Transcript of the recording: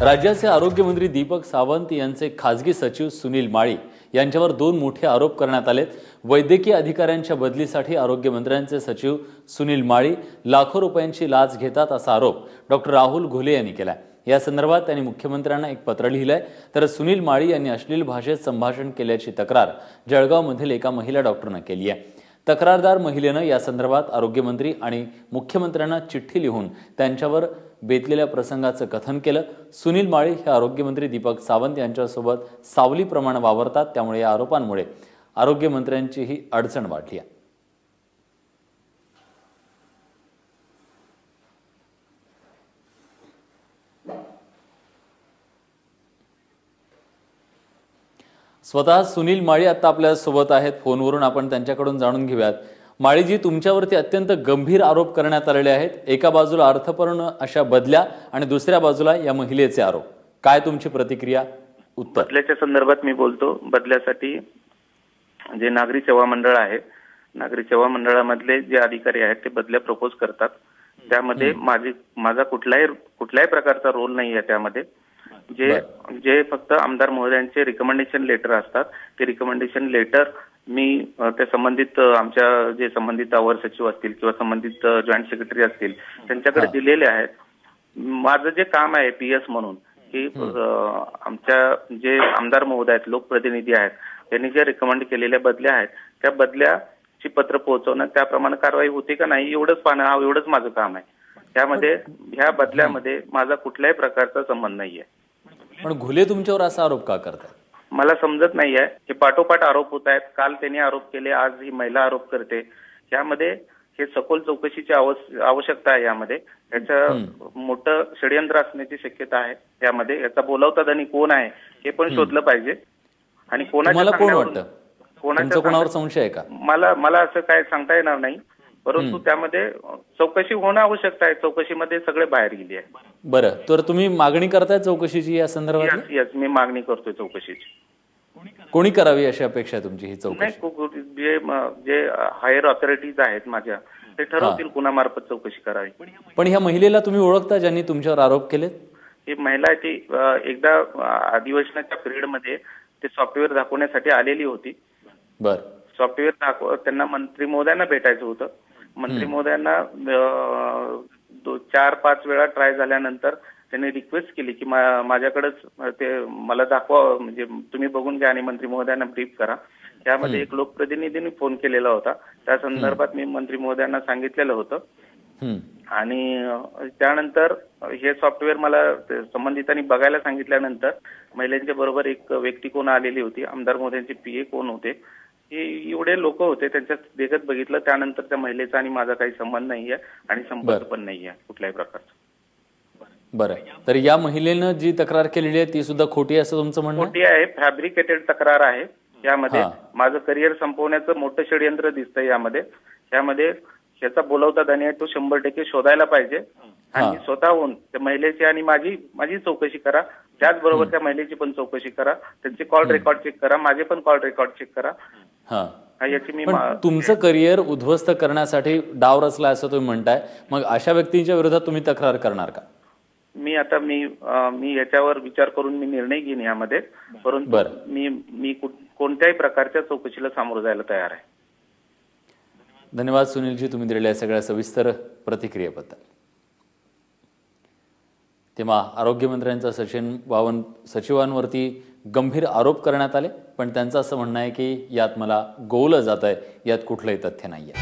राज्याचे आरोग्यमंत्री दीपक सावंत यांचे खासगी सचिव सुनील माळी यांच्यावर 2 मोठे आरोप करण्यात आलेत। वैद्यकीय अधिकाऱ्यांच्या बदलीसाठी आरोग्यमंत्र्यांचे सचिव सुनील माळी लाखो रुपयांची लाच घेतात असा आरोप डॉक्टर राहुल घोले यांनी केला। या संदर्भात त्यांनी मुख्यमंत्र्यांना एक पत्र लिहिलंय। तर सुनील माळी यांनी अश्लील भाषेत संभाषण केल्याची तक्रार जळगावमधील एका महिला डॉक्टरने केली आहे। तक्रारदार महिलेनं या संदर्भात आरोग्यमंत्री आणि मुख्यमंत्र्यांना चिठ्ठी लिहून त्यांच्यावर बेतलेल्या प्रसंगाचं कथन केलं। सुनील माळी हे आरोग्यमंत्री दीपक सावंत यांच्यासोबत सावलीप्रमाणे वावरतात, त्यामुळे या आरोपांमुळे आरोग्यमंत्र्यांची ही अडचण वाढली आहे। स्वतः सुनील माळी आता आपल्या सोबत आहेत फोनवरून, आपण त्यांच्याकडून जाणून घेऊयात। माळीजी, तुमच्यावरती अत्यंत गंभीर आरोप करण्यात आलेले आहेत। एका बाजूला अर्थपूर्ण अशा बदल्या आणि दुसऱ्या बाजूला या महिलेचे आरोप। काय तुमची प्रतिक्रिया? उत्तर. बदल्याच्या संदर्भात मी बोलतो। बदल्यासाठी जे नागरी सेवा मंडळ आहे, नागरी सेवा मंडळामधले जे अधिकारी आहेत ते बदल्या प्रपोज करतात। त्यामध्ये माझा कुठल्याही प्रकारचा रोल नाही आहे। त्यामध्ये जे फक्त आमदार महोदयांचे रिकमेंडेशन लेटर असतात, ते रिकमेंडेशन लेटर मी त्या संबंधित आमच्या जे संबंधित अवर सचिव असतील किंवा संबंधित जॉईंट सेक्रेटरी असतील त्यांच्याकडे दिलेले आहेत। माझं जे काम आहे पीएस म्हणून की आमच्या जे आमदार महोदय आहेत, लोकप्रतिनिधी आहेत, त्यांनी जे रिकमेंड केलेल्या बदल्या आहेत त्या बदल्याची पत्र पोहोचवणं, त्याप्रमाणे कारवाई होते का नाही एवढंच पाहणं, एवढंच माझं काम आहे। त्यामध्ये ह्या बदल्यामध्ये माझा कुठल्याही प्रकारचा संबंध नाहीये। पण घुले तुमच्यावर असा आरोप का करतात? मला समजत नाहीये। हे पाठोपाठ आरोप होत आहेत। काल त्यांनी आरोप केले, आज ही महिला आरोप करते। यामध्ये हे सखोल चौकशीची आवश्यकता आहे। यामध्ये याचं मोठं षडयंत्र असण्याची शक्यता आहे। यामध्ये याचा बोलावता धनी कोण आहे हे पण शोधलं पाहिजे। आणि कोणाला कोण वाटतं? कोणावर संशय आहे का? मला असं काय सांगता येणार नाही, परंतु त्यामध्ये चौकशी होणं आवश्यक आहे। चौकशीमध्ये सगळे बाहेर गेले आहे। बरं, तर तुम्ही मागणी करताय चौकशीची या संदर्भात? यस, मी मागणी करतोय चौकशीची। कोणी करावी अशी अपेक्षा आहे तुमची ही चौकशी? जे हायर ऑथॉरिटीज आहेत माझ्या, ते ठरवतील कुणामार्फत चौकशी करावी। पण ह्या महिलेला तुम्ही ओळखता ज्यांनी तुमच्यावर आरोप केलेत? ही महिला ती एकदा अधिवेशनाच्या पिरियडमध्ये ते सॉफ्टवेअर दाखवण्यासाठी आलेली होती। बरं, सॉफ्टवेअर त्यांना मंत्री महोदयांना भेटायचं होतं। मंत्री महोदयांना 4-5 वेळा ट्राय झाल्यानंतर त्यांनी रिक्वेस्ट केली की माझ्याकडेच ते मला दाखवा, म्हणजे तुम्ही बघून घ्या आणि मंत्री महोदयांना ब्रीफ करा। त्यामध्ये एक लोकप्रतिनिधींनी फोन केलेला होता। त्या संदर्भात मी मंत्री महोदयांना सांगितलेलं होतं आणि त्यानंतर हे सॉफ्टवेअर मला संबंधितांनी बघायला सांगितल्यानंतर महिलांच्या बरोबर एक व्यक्ती कोण आलेली होती, आमदार महोदयांचे पीए कोण होते, हे एवढे लोक होते, त्यांच्यात देखत बघितलं। त्यानंतर त्या महिलेचा आणि माझा काही संबंध नाहीये आणि संपर्क पण नाहीये कुठल्याही प्रकारचा। बरं, तर या महिलेनं जी तक्रार केलेली आहे ती सुद्धा खोटी आहे असं तुमचं म्हणणं? खोटी आहे, फॅब्रिकेटेड तक्रार आहे। यामध्ये माझं करिअर संपवण्याचं मोठं षडयंत्र दिसतंय। यामध्ये याचा बोलावता धनी आहे तो 100% शोधायला पाहिजे आणि स्वतःहून त्या महिलेची आणि माझी चौकशी करा। त्याचबरोबर त्या महिलेची पण चौकशी करा, त्यांचे कॉल रेकॉर्ड चेक करा, माझे पण कॉल रेकॉर्ड चेक करा। याची मी तुमचं करिअर उद्ध्वस्त करण्यासाठी डाव रचला असं तुम्ही म्हणताय, मग अशा व्यक्तींच्या विरोधात तुम्ही तक्रार करणार का? मी याच्यावर विचार करून मी निर्णय घेईन यामध्ये, परंतु मी कोणत्याही प्रकारच्या चौकशीला सामोरं जायला तयार आहे। धन्यवाद सुनीलजी, तुम्ही दिलेल्या सगळ्या सविस्तर प्रतिक्रियेबद्दल। तेव्हा आरोग्यमंत्र्यांचा सचिवांवरती गंभीर आरोप करण्यात आले, पण त्यांचं असं म्हणणं आहे की यात मला गोवलं जात आहे, यात कुठलंही तथ्य नाहीये।